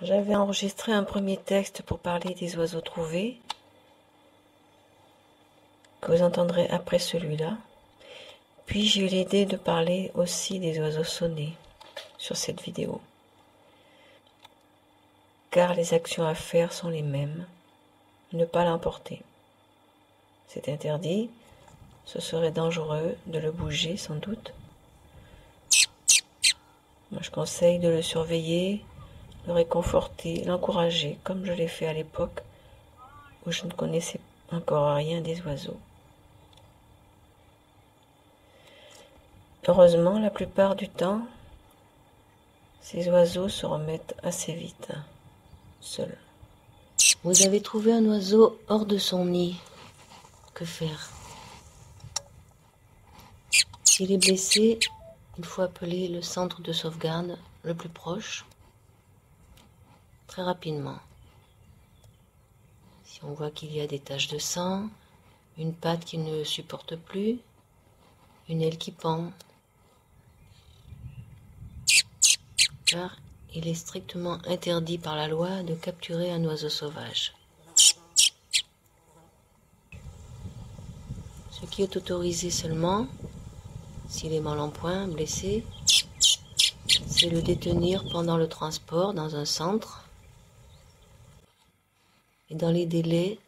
J'avais enregistré un premier texte pour parler des oiseaux trouvés, que vous entendrez après celui-là. Puis j'ai eu l'idée de parler aussi des oiseaux sonnés sur cette vidéo. Car les actions à faire sont les mêmes. Ne pas l'emporter. C'est interdit, ce serait dangereux de le bouger sans doute. Moi je conseille de le surveiller, le réconforter, l'encourager, comme je l'ai fait à l'époque où je ne connaissais encore rien des oiseaux. Heureusement, la plupart du temps, ces oiseaux se remettent assez vite, seuls. Vous avez trouvé un oiseau hors de son nid. Que faire? S'il est blessé, il faut appeler le centre de sauvegarde le plus proche, très rapidement. Si on voit qu'il y a des taches de sang, une patte qui ne supporte plus, une aile qui pend, car il est strictement interdit par la loi de capturer un oiseau sauvage. Ce qui est autorisé seulement, s'il est mal en point, blessé, c'est le détenir pendant le transport dans un centre et dans les délais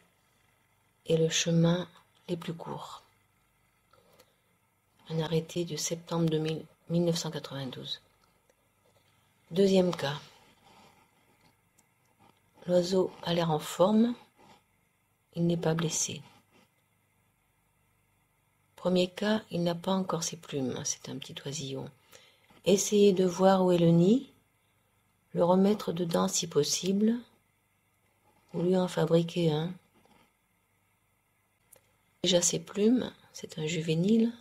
et le chemin les plus courts. Un arrêté de septembre 1992. Deuxième cas. L'oiseau a l'air en forme, il n'est pas blessé. Premier cas, il n'a pas encore ses plumes, c'est un petit oisillon. Essayez de voir où est le nid, le remettre dedans si possible, ou lui en fabriquer un. Déjà ses plumes, c'est un juvénile.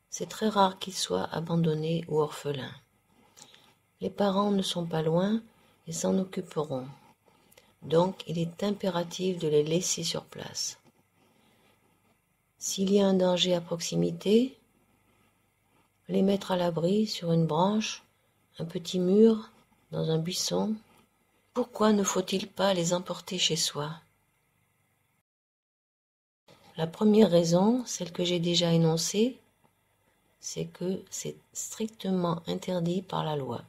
C'est très rare qu'il soit abandonné ou orphelin. Les parents ne sont pas loin et s'en occuperont. Donc il est impératif de les laisser sur place. S'il y a un danger à proximité, les mettre à l'abri sur une branche, un petit mur, dans un buisson. Pourquoi ne faut-il pas les emporter chez soi? La première raison, celle que j'ai déjà énoncée, c'est que c'est strictement interdit par la loi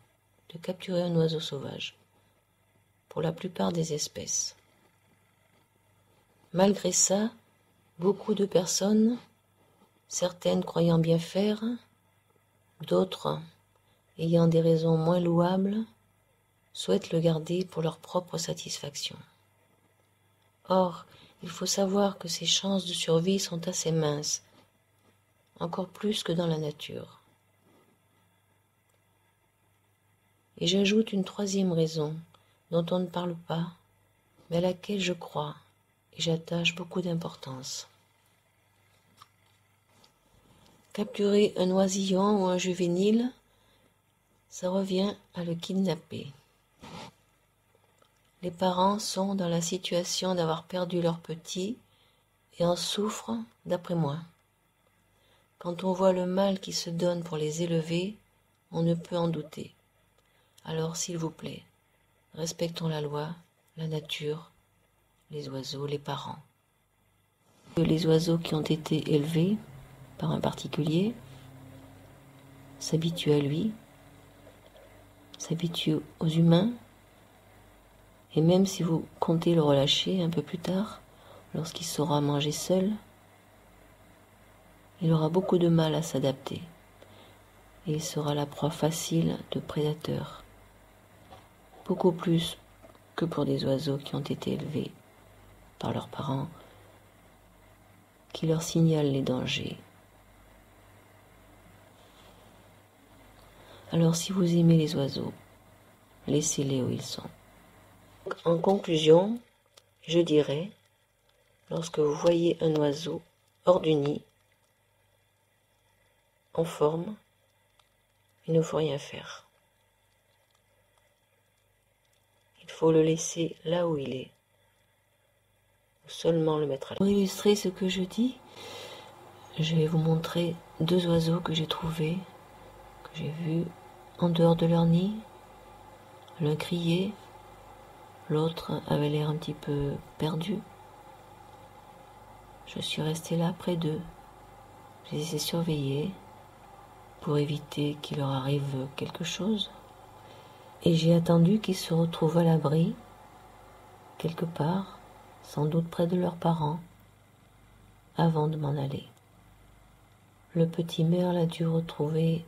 de capturer un oiseau sauvage, pour la plupart des espèces. Malgré ça, beaucoup de personnes, certaines croyant bien faire, d'autres ayant des raisons moins louables, souhaitent le garder pour leur propre satisfaction. Or, il faut savoir que ses chances de survie sont assez minces, encore plus que dans la nature. Et j'ajoute une troisième raison, dont on ne parle pas, mais à laquelle je crois et j'attache beaucoup d'importance. Capturer un oisillon ou un juvénile, ça revient à le kidnapper. Les parents sont dans la situation d'avoir perdu leur petit et en souffrent, d'après moi. Quand on voit le mal qui se donne pour les élever, on ne peut en douter. Alors, s'il vous plaît, respectons la loi, la nature, les oiseaux, les parents. Les oiseaux qui ont été élevés par un particulier s'habituent à lui, s'habituent aux humains, et même si vous comptez le relâcher un peu plus tard, lorsqu'il saura manger seul, il aura beaucoup de mal à s'adapter, et il sera la proie facile de prédateurs, beaucoup plus que pour des oiseaux qui ont été élevés par leurs parents, qui leur signalent les dangers. Alors si vous aimez les oiseaux, laissez-les où ils sont. En conclusion, je dirais, lorsque vous voyez un oiseau hors du nid, en forme, il ne faut rien faire. Il faut le laisser là où il est, ou seulement le mettre à l'abri. Pour illustrer ce que je dis, je vais vous montrer deux oiseaux que j'ai trouvés, que j'ai vus en dehors de leur nid, L'un criait, l'autre avait l'air un petit peu perdu. Je suis restée là près d'eux. Je les ai surveillés pour éviter qu'il leur arrive quelque chose. Et j'ai attendu qu'ils se retrouvent à l'abri, quelque part, sans doute près de leurs parents, avant de m'en aller. Le petit merle a dû retrouver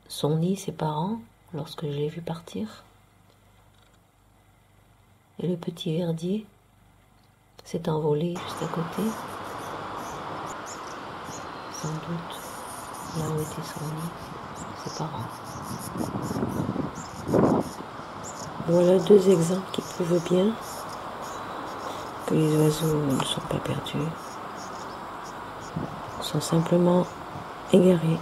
son nid, ses parents, lorsque je l'ai vu partir. Et le petit verdier s'est envolé juste à côté, sans doute là où était son nid, ses parents. Voilà 2 exemples qui prouvent bien que les oiseaux ne sont pas perdus, sont simplement égarés.